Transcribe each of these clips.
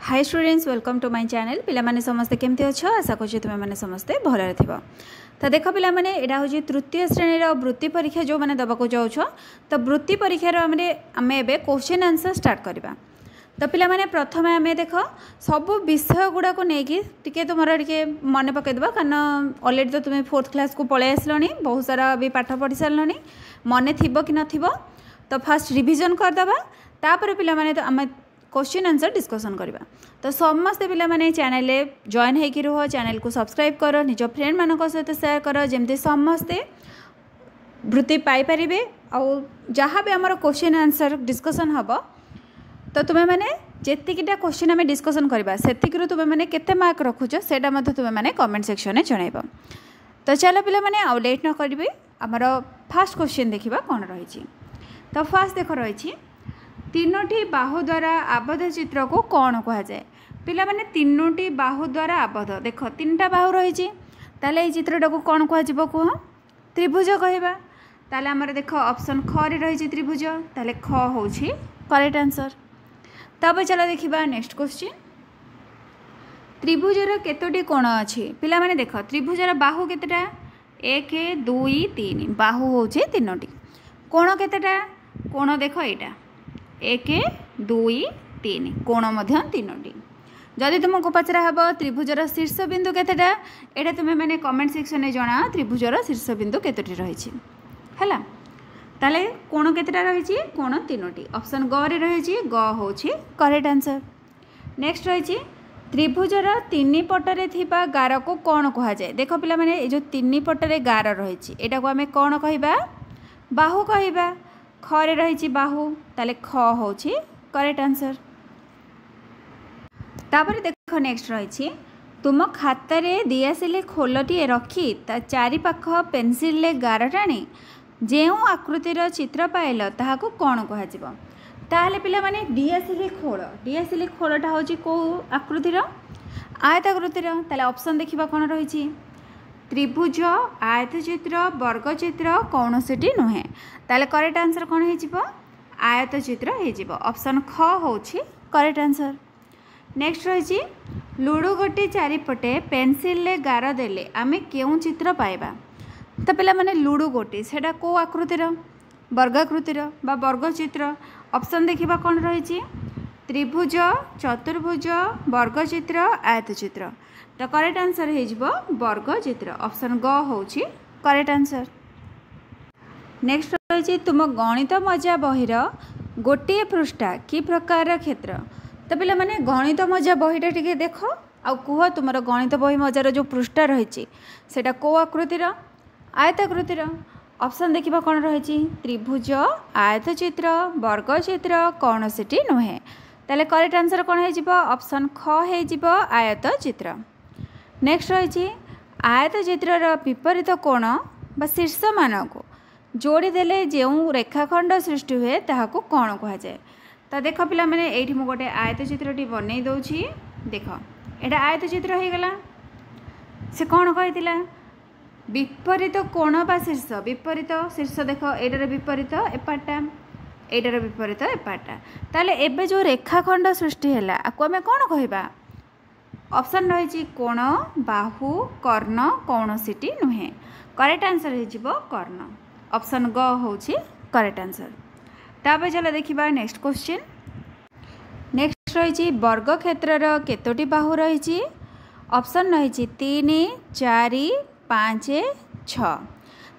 Hi students welcome to my channel पिला माने समस्ते केमती अच्छो आशा करछि तुमे माने समस्ते भलरे थिबो। तो देख पिला माने एडा होजी तृतीय श्रेणी रो वृत्ति परीक्षा जो माने दबाको जाउछो तो वृत्ति परीक्षा रो आमे एबे क्वेश्चन आंसर स्टार्ट करबा। तो पिला माने प्रथमे आमे देख सब विषय गुडा को नेकी टिके तुमरा टिके मन पके देबा कारण ऑलरेडी तो तुमे 4th क्लास को पळे आसलनी बहुत सारा भी पाठ पढ़ी सारलनी मन थिबो कि नथिबो। तो फर्स्ट रिवीजन कर दबा तापर पिला माने तो आमे क्वेश्चन आंसर डिस्कसन करबा। तो समस्त पिला माने चैनल जॉइन होकर रुह चैनल को सब्सक्राइब कर निज फ्रेंड मान सहित शेयर कर जमती समस्ते वृत्ति पाई परिबे आउ जहाँ भी आमर क्वेश्चन आंसर डिस्कसन हम तो तुम्हें मैंने जेतिकिटा क्वेश्चन आम डिस्कसन करवा से तुम्हें मैंने केते मार्क रखुच से तुम्हें मैंने कमेंट सेक्शन में जनइब। तो चलो पिला माने आउ लेट न करेंगे आमर फास्ट क्वेश्चन देखा कौन रही। तो फास्ट देख रही तीनोटी बाहु द्वारा आबद्ध चित्र को कौन कह जाए। पिला माने तीनोटी बाहु द्वारा आबद्ध देख 3टा बाहु रही ताले चित्रटा को कौन कह कह त्रिभुज कहवा। ताले आमर देख ऑप्शन ख रे रही त्रिभुज ताले ख हो करेक्ट आंसर। तब चलो देखा नेक्स्ट क्वेश्चन त्रिभुजर केतोटी कोण अच्छी। पिला माने देख त्रिभुजर बाहु केतेटा 1 2 3 बाहु हो 3टी कोण केतेटा कोण देख एटा 1 2 3 कोण मध्य 3टी। जदि तुमको पचरा हम त्रिभुजर शीर्ष बिंदु केतेटा एटा तुम्हें मैंने कमेंट सेक्शन में जना त्रिभुजर शीर्ष बिंदु केतोटी रही है ताले कोण केतेटा रही कोण 3टी ऑप्शन ग रे रही ग हो करेक्ट आंसर। नेक्स्ट रही त्रिभुजर 3 पटरे थिबा गार को कौन कह जाए। देख पिला माने ए जो 3 पटरे गार रही एटा को आमे कौन कहबा बाहु कहबा ख रे रही बाहु ताले ख हो करेक्ट आंसर। तापर देख नेक्स्ट रही तुम खातार दिआसिले खोलटी रखी ता चारि पाख पेनसिल ले गार टाणी जो आकृतिर चित्र पाइल ताहाको कौन कह ताहले पिला माने डीएसएल खोलटा हूँ कौ आकृतिर आयताकृतिर ताले ऑप्शन देखा कौन रही त्रिभुज आयतचित्र वर्गचित्र कौन से नुहे ताले करेक्ट आंसर कौन हो आयतचित्र हो ऑप्शन ख हो करेक्ट आंसर। नेक्स्ट रही लुडो गोटी चारिपटे पेनसिल ले गार देले आमे केउं चित्र पाइबा। तो पिला माने लुडो गोटी सेटा को आकृतिर वर्गाकृतिर बा वर्गचित्र ऑप्शन देखा कौन रही त्रिभुज चतुर्भुज वर्गचित्र आयतचित्र। तो करेक्ट आंसर हो वर्गचित्र ऑप्शन ग हो करेक्ट आंसर। नेक्स्ट रही तुम गणित मजा बहिर गोटे पृष्ठा कि प्रकार क्षेत्र। तो पिला माने गणित मजा बहीटा टिके देख आ कह तुम गणित बही मजार जो पृष्ठा रही सेटा को आकृतिर आयताकृतिर ऑप्शन देखा कौन रही त्रिभुज आयतचित्र वर्गचित्र कौन से नुहे ताले करेक्ट आंसर कौन हो ऑप्शन ख हो आयतचित्र। नेक्स्ट रही आयतचित्रर विपरीत कोण बा शीर्ष मान को जोड़ी देले जो रेखाखंड सृष्टि हुए ताहाको कौन कह जाए। तो देख पिला माने एठी मु गोटे आयतचित्रटी बनै दउछि देख एटा आयतचित्र हो गला से कौन कहितिला विपरीत कोण बा शीर्ष विपरीत शीर्ष देख एटार विपरीत एपाटा एटार विपरीत एपाटा ताले एबे जो रेखाखंड सृष्टि हैला आको आमे कौन कहबा ऑप्शन रही कोण बाहु कर्ण कौनसीटी नुहे करेक्ट आंसर हो कर्ण ऑप्शन ग हो करेक्ट आंसर। तापर चलो देखा नेक्स्ट क्वेश्चन नेक्स्ट रही वर्ग क्षेत्रर केतोटी बाहु रही ऑप्शन रही 3 4 5 6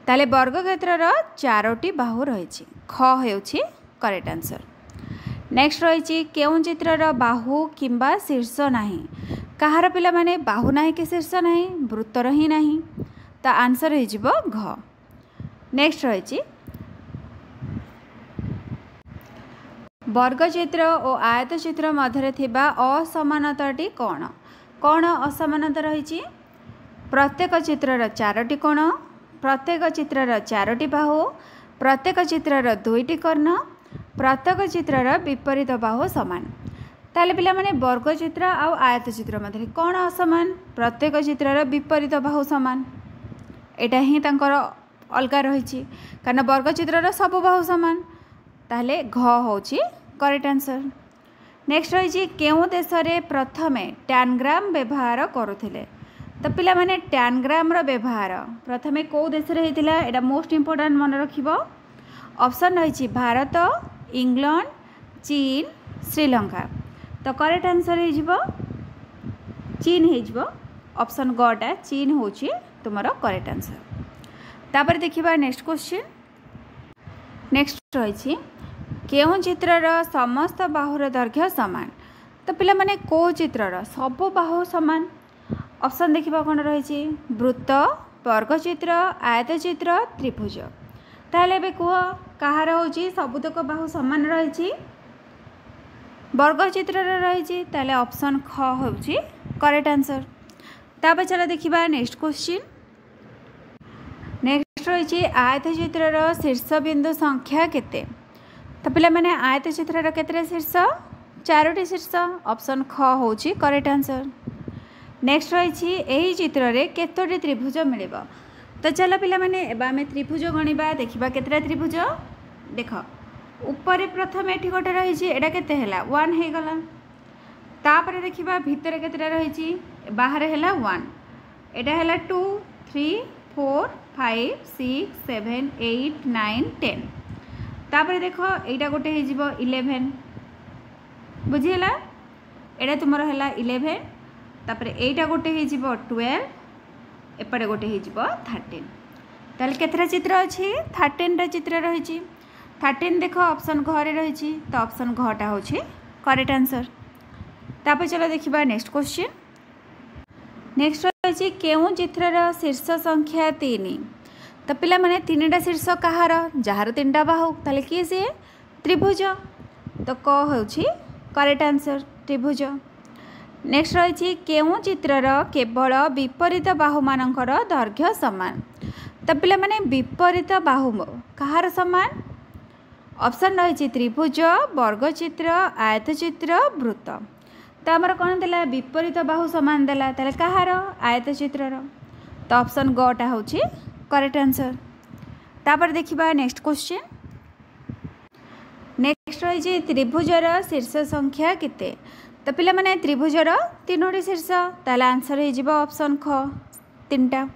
ताले वर्ग क्षेत्रर 4टी बाहु रही ख हो करेक्ट आंसर। नेक्स्ट रही केउं चित्रर बाहु किंबा शीर्ष नाही कहार पिला माने बाहु नाही कि शीर्ष नाही वृत्तर ही नाही तो आंसर हो घ। नेक्स्ट रही वर्गचित्र और आयतचित्र मध्य थिबा असमानताटी कौन कौन असमानता रही प्रत्येक चित्रर 4टी कोण प्रत्येक चित्रर 4टी बाहु प्रत्येक चित्रर 2टी कर्ण प्रत्येक चित्रर विपरीत बाहु समान ताले पिला माने वर्गचित्र आउ आयतचित्र मध्य कौन असमान प्रत्येक चित्रर विपरीत बाहु समान एटा ही तांकर अलगा रही कारण वर्गचित्रर सब बाहु समान ताले घ हो करेक्ट आंसर। नेक्स्ट रही केउं देश रे प्रथमे टैनग्राम व्यवहार करुथिले। तो पिला माने टैनग्राम रो व्यवहार प्रथमे कौ देश रे हेतिला एटा मोस्ट इंपोर्टेंट मन रखिबो। ऑप्शन रही भारत, इंग्लैंड, चीन, श्रीलंका। तो करेक्ट आंसर हो चीन हो। ऑप्शन गटा चीन होची तुमरो करेक्ट आंसर। तापर देखिबा नेक्स्ट क्वेश्चन। नेक्स्ट रही केउं चित्रर समस्त बाहुर दैर्घ्य समान। तो पिला माने को चित्रर सब बाहु समान। ऑप्शन देखिबा कोन रही वृत्त, वर्गचित्र, आयतचित्र, त्रिभुज। ताहले बे कुह कहार होची सबुतक बाहु समान रही वर्गचित्र रही। ताहले ऑप्शन ख होची करेक्ट आंसर। तापर चला देखिबा नेक्स्ट क्वेश्चन। नेक्स्ट रही आयतचित्रर शीर्ष बिंदु संख्या केते। तो पिला माने आयतचित्रर केते शीर्ष 4टी शीर्ष। ऑप्शन ख होची करेक्ट आंसर। नेक्स्ट रही एही चित्र रे केतोटी त्रिभुज मिलिबो। तो चलो पिला माने एबा हमें त्रिभुज गणिबा देखिबा केतरा त्रिभुज। देख ऊपर प्रथम एठी गोटे रही एटा केते हैला 1 हे गला। तापर देखिबा भितर केतरा रही बाहर हैला 1 एटा हैला 2 3 4 5 6 7 8 9 10। तापर देख एटा गोटे हे जिवो 11 बुझिला एटा तुमर हैला 11। तापर एटा गोटे हे जिवो 12 एपटे गोटे हे जिवो 13। ताले केतरा चित्र अछि 13 रा चित्र रही 13 देख ऑप्शन घरे रही। तो ऑप्शन घटा होछि करेक्ट आंसर। तापर चलो देखिबा नेक्स्ट क्वेश्चन। नेक्स्ट रही केउं चित्रर शीर्ष संख्या 3। तो पिला माने 3टा शीर्ष कहार जार 3टा बाहु ताले कि से त्रिभुज। तो क होछि करेक्ट आंसर त्रिभुज। नेक्स्ट रही केउं चित्रर केवल विपरीत बाहु मानकर दैर्घ्य समान। तो पिला माने विपरीत बाहु कहार समान। ऑप्शन रही त्रिभुज, वर्गचित्र, आयतचित्र, वृत्त। तो आमर कौन देला विपरीत बाहु समान देला ताले कहार आयतचित्रर। तो ऑप्शन गटा होछि करेक्ट आंसर। तापर देखिबा नेक्स्ट क्वेश्चन। नेक्स्ट रही त्रिभुजर शीर्ष संख्या केते। तो पिला माने त्रिभुजर 3टी शीर्ष ताले आंसर हो जिवो ऑप्शन ख 3टा।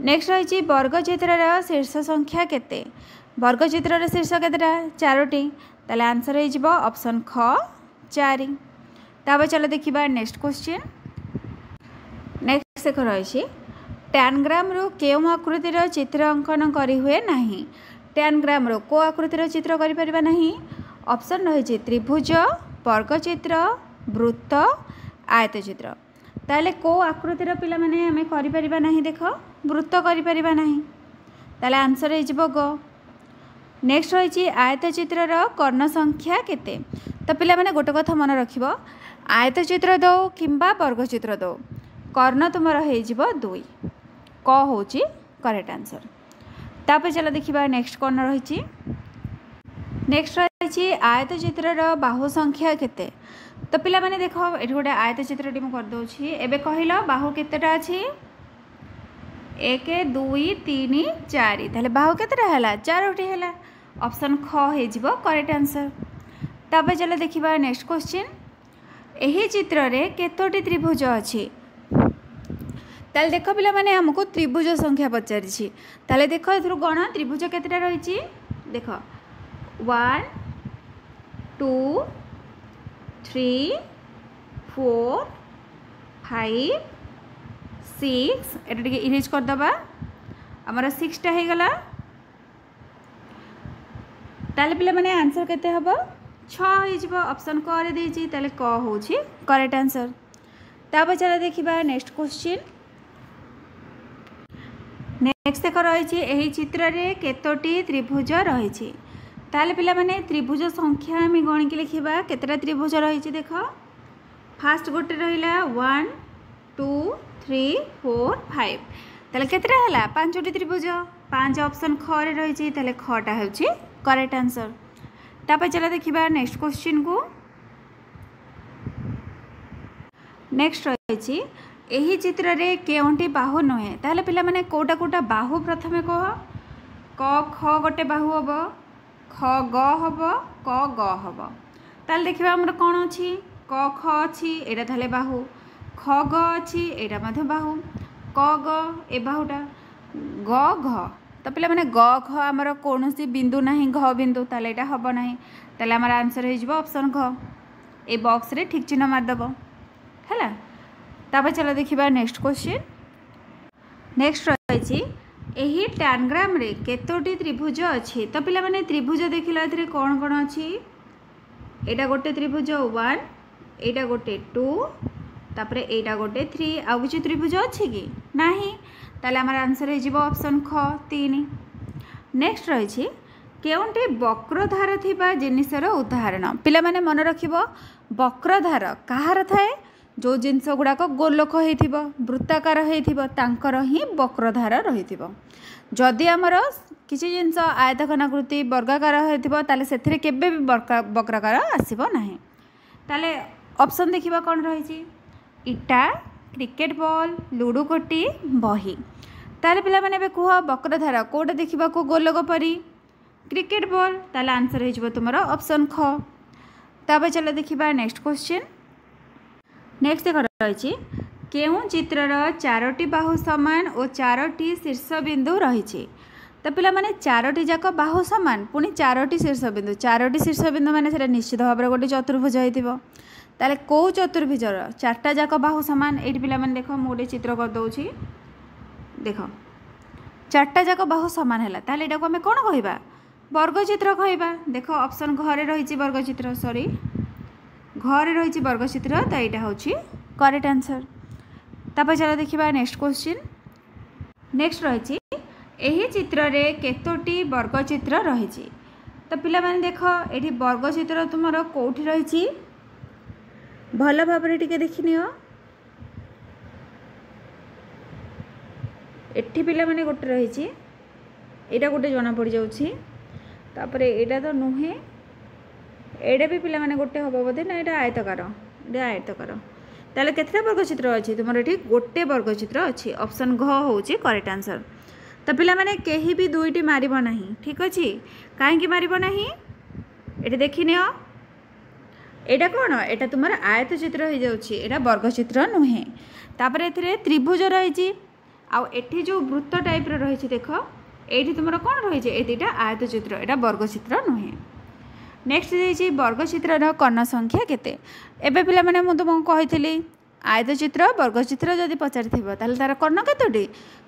नेक्स्ट रही वर्गचित्रर शीर्ष संख्या केते। वर्गचित्रर शीर्ष केतेटा 4टी ताले आंसर हो जिवो ऑप्शन ख 4। तापर चलो देखिबा नेक्स्ट क्वेश्चन। नेक्स्ट देख रही टैनग्राम रो केउं आकृतिर चित्र अंकन करी हुए नाही। टैनग्राम रो को आकृतिर चित्र करि परिबा नाही। ऑप्शन रही त्रिभुज, वर्गचित्र, वृत्त, आयतचित्र। ताले को आकृतिर पिला माने हमें करि परिबा नाही। देख वृत्त करि परिबा नाही ताले आंसर हो जिवो ग। नेक्स्ट रही आयतचित्रर कर्ण संख्या केते। तो पिला माने गोटे कथा मन रखिबो आयतचित्र दो किंबा वर्गचित्र दो कर्ण तुमर हो जिवो 2 क होची करेक्ट आंसर। तापर चलो देखिबा नेक्स्ट कर्ण रही। नेक्स्ट रही आयतचित्रर बाहु संख्या केते। तो पिला माने देखो एठी गोटे आयतचित्रटी मु कर दोछि। एबे कहिलो बाहु केतेटा अछि 1 2 3 4 ताले बाहु केतेटा हैला 4टी हैला। ऑप्शन ख हे जिवो करेक्ट आंसर। तापर चलो देखिबा नेक्स्ट क्वेश्चन। एही चित्र रे केतोटी त्रिभुज अछि। ताले देखो पिला माने हमको त्रिभुज संख्या पचारि छी। ताले देखो एथुर गण त्रिभुज केतेटा रहिछि। देखो 1 2 3 4 5 6 एटा टिके इरेज कर दबा हमर 6टा हे गला। ताले पिला माने आंसर केते हबो 6 हे जिवो। ऑप्शन क रे देछि ताले क होछि करेक्ट आंसर। तापर चला देखिबा नेक्स्ट क्वेश्चन। नेक्स्ट देख रही एही चित्र रे केतोटी त्रिभुज रही। ताले पिला माने त्रिभुज संख्या आम गणिक लिखा केतटा त्रिभुज रही। देख फास्ट गोटे रहा 1 2 3 4 5 ताले केतटा हैला 5टी त्रिभुज 5 ऑप्शन ख रे रही ताले खटा होछि करेक्ट आंसर। तापर चला देखिबा नेक्स्ट क्वेश्चन को। नेक्स्ट रही एही चित्र रे केउंटी बाहु नहे। ताले पिला माने कोटा कोटा बाहु प्रथमे कह क ख गोटे बाहु हबो ख ग हबो क ग हबो। ताल देखिबा हमर कोन अछि क ख अछि एटा थाले बाहु ख ग अछि एटा मध्य बाहु क ग ए बाहुटा ग घ तो पे मैंने ग घ आमर कौन बिंदु ना घ बिंदु ताले एटा हम ना ताले आमर आंसर हो ऑप्शन घ ए बॉक्स रे ठीक चिन्ह मारदेव है। तापर चलो देखिबा नेक्स्ट क्वेश्चन। नेक्स्ट रही यही टैनग्राम रे केतोटी त्रिभुज अच्छी तो पिला माने त्रिभुज देखिला एथिरे कौन कौन अच्छी एटा गोटे त्रिभुज 1 एटा गोटे 2 तापरे एटा गोटे 3 आउ किछि त्रिभुज अच्छी कि नाही ताले हमर आंसर हो ऑप्शन ख 3। नेक्स्ट रही केउंटे वक्रधार थिबा जिनिसर उदाहरण पिला माने मन रखिबो वक्रधार कहार थाए जो जिनस गुड़ाक गोलोक हो वृत्ताकार होकर ही वक्रधार रही जदि आमर किसी जिनस आयतघनाकृति वर्गाकार होता से केबे भी वक्राकार आसब ना ताले ऑप्शन देखिबा कौन रही इटा क्रिकेट बॉल लुडो गोटी बही ताले पिला माने कह वक्रधार कोटा देखा गोलोक परी क्रिकेट बॉल ताले आंसर हो तुम ऑप्शन ख। तापर चलो देखिबा नेक्स्ट क्वेश्चन। नेक्स्ट देख रही केउं चित्रर 4टी बाहु समान और 4टी शीर्ष बिंदु रही तो पिला माने 4टी जाक बाहु समान पुणी 4टी शीर्ष बिंदु 4टी शीर्ष बिंदु माने सेटा निश्चित भाव में गोटे चतुर्भुज होइतिबो ताले को चतुर्भुजर 4टा जाक बाहु समान एठी पिला माने देख मु गोटे चित्र कर दउछि देख 4टा जाक बाहु समान हैला ताले एटा को हमें कोन कहबा वर्ग चित्र कहबा देख ऑप्शन घरे रही वर्ग चित्र सॉरी घरे रही वर्ग चित्र तो यहाँ हूँ करेक्ट आंसर। तापर चलो देखिबा नेक्स्ट क्वेश्चन। नेक्स्ट रही यही चित्र रे केतोटी वर्ग चित्र रही तो पिला माने देख ये वर्ग चित्र तुम कौटी रही भल भाव टिके देखनी एठी पिला माने गोटे रही एटा गोटे जना पड़ जाउछि तापर एटा तो नुहे एडा भी पिला माने गोटे हम बोधे ना यहाँ आयतकार ताले केतटा वर्गचित्र अच्छी तुम ये गोटे वर्गचित्र अच्छी ऑप्शन घ हूँ करेक्ट आंसर। तो पिला माने कहीं भी दुईटी मारिब नहीं ठीक अच्छे कहीं मारिब नहीं ये देखनी एटा कौन एटा तुम आयत चित्र हो जाए वर्गचित्र नुहे तापर ए त्रिभुज रही आठी जो वृत्त टाइप रही देख ये तुम कौन रही है दुटा आयत चित्र यहाँ वर्गचित्र नुहे। नेक्स्ट देखिए वर्गचित्र कर्ण संख्या केते एबे पिला माने मु तुमको कही आयतचित्र वर्गचित्र जदि पचारि तार तार कर्ण केतोटी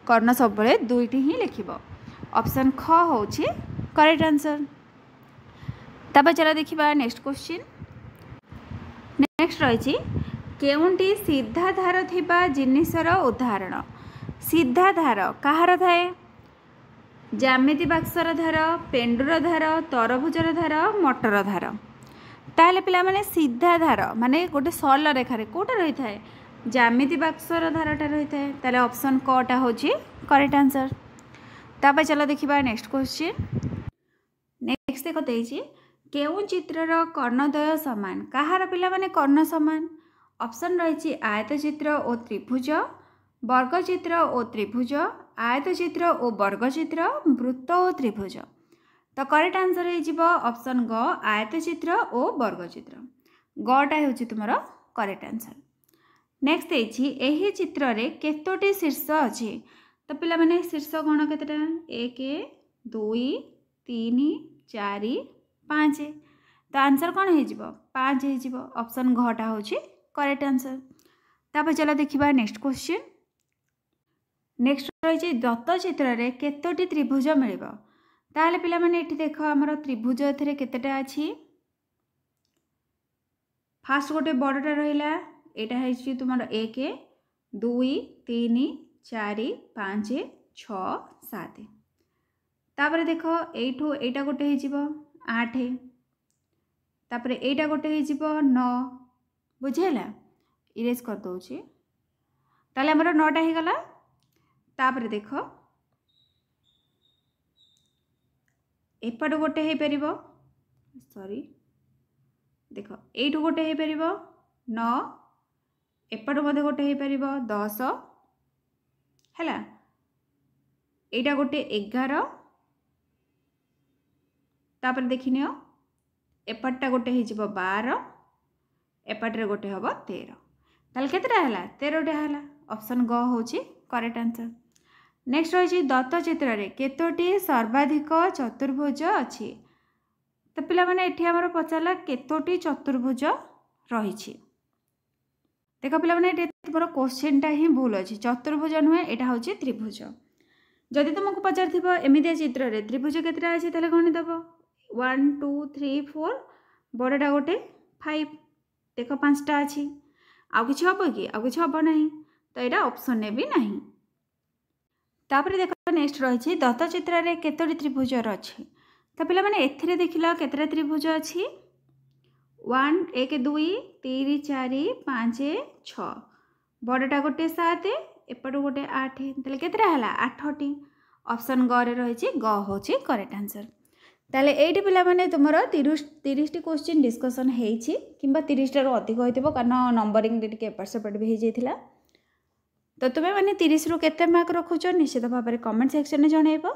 कर्ण सब दुईटी ही लिखिब ऑप्शन ख हूँ करेक्ट आंसर। तापर चला देखिबा नेक्स्ट क्वेश्चन। नेक्स्ट रही केउंटी सीधा धार थिबा जिनिसर उदाहरण सीधा धार कहार थाए ज्यामिति बाक्सर धार पेंडुर धार तरभुजर धार मटर धार ताले पिला माने सीधा धार माने गोटे सरल रेखार कोटा रही है ज्यामिति बाक्सर धारटा रही है ताले ऑप्शन कटा हूँ करेक्ट आंसर। तापर चलो देखिबा नेक्स्ट क्वेश्चन। नेक्स्ट देख देछि केउं चित्रर कर्णद्वय समान कहार पिला माने कर्ण समान ऑप्शन रही आयतचित्र और त्रिभुज वर्गचित्र और त्रिभुज आयतचित्र और वर्गचित्र वृत्त और त्रिभुज तो करेक्ट आंसर हो ऑप्शन ग आयतचित्र और वर्गचित्र गटा हूँ तुम करेक्ट आंसर। नेक्स्ट यही चित्र रे केतोटी शीर्ष अच्छी तो पिला माने शीर्ष कौन केतेटा 1 2 3 4 5 तो आंसर कौन हो 5 हो ऑप्शन घटा हूँ करेक्ट आंसर। तापर चलो देखिबा नेक्स्ट क्वेश्चन। नेक्स्ट रही दत्त चित्र रे केतोटी त्रिभुज मिलिबो ताले पिला माने एठी देखो हमर त्रिभुज एथरे केतेटा अछि फास्ट गोटे बड़टा रहिला एटा है तुम 1 2 3 4 5 6 7 तापर देख एठू एटा गोटे हो 8 तापर एटा गोटे हो 9 बुझेला इरेज कर दउछि ताले हमर 9टा हो गला। तापर देख एपट गोटे हो पार सॉरी देख एठू गोटे हो पार 9 एपट मध्य गोटे हो पार 10 है यहाँ गोटे 11 तापर देखनी एपटटा गोटे हो 12 एपटे गोटे हम 13 ताल केतटा है 13टा है ऑप्शन ग हूँ करेक्ट आंसर। नेक्स्ट रही दत्त चित्र रे केतोटी सर्वाधिक चतुर्भुज अच्छी तो पिला माने एठी हमर पचारला केतोटी चतुर्भुज रही देख पिला माने मोर क्वेश्चनटा ही भूल अच्छी चतुर्भुज नुहे यहाँ हूँ त्रिभुज जदि तुमको पचार एमती चित्र रे त्रिभुज केतटा अच्छी ताले गणि दब 1 2 3 4 बड़टा गोटे 5 देख 5टा अच्छी आउ कि हम कि आउ कि हम ना तो यहाँ ऑप्शन ने भी ना तापर देख नेक्स्ट रही दत्त चित्र रे केतोटी त्रिभुज अच्छी तो पिला माने एथिरे देखिल केतटा त्रिभुज अच्छी 1 1 2 3 4 5 6 बड़टा गोटे 7 एपट गोटे 8 ताले केतटा है 8टी ऑप्शन ग रे रही ग हूँ करेक्ट आंसर। ताले एठी पिला माने तुमर 30 टी क्वेश्चन डिस्कशन हेछि किंबा 30 टारू अधिक होइतिबो कारण नंबरिंग टिके एपट सेपट भी हो जाइथिला तो तुम्हें मैंने 30 रु केते मार्क रखुच निश्चित भाव में कमेंट सेक्शन में जनइब।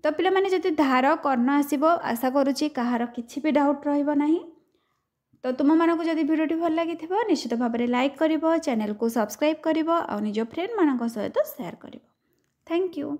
तो पिला माने जदि धार कर्ण आसीबो आशा करुच्ची कहार किछि भी डाउट रहिबो नाही तो तुम मानक जदि वीडियो भल लगी निश्चित भाव में लाइक करिवो चैनल को सब्सक्राइब करिवो और निज फ्रेंड मानक सहित शेयर करिवो। Thank you.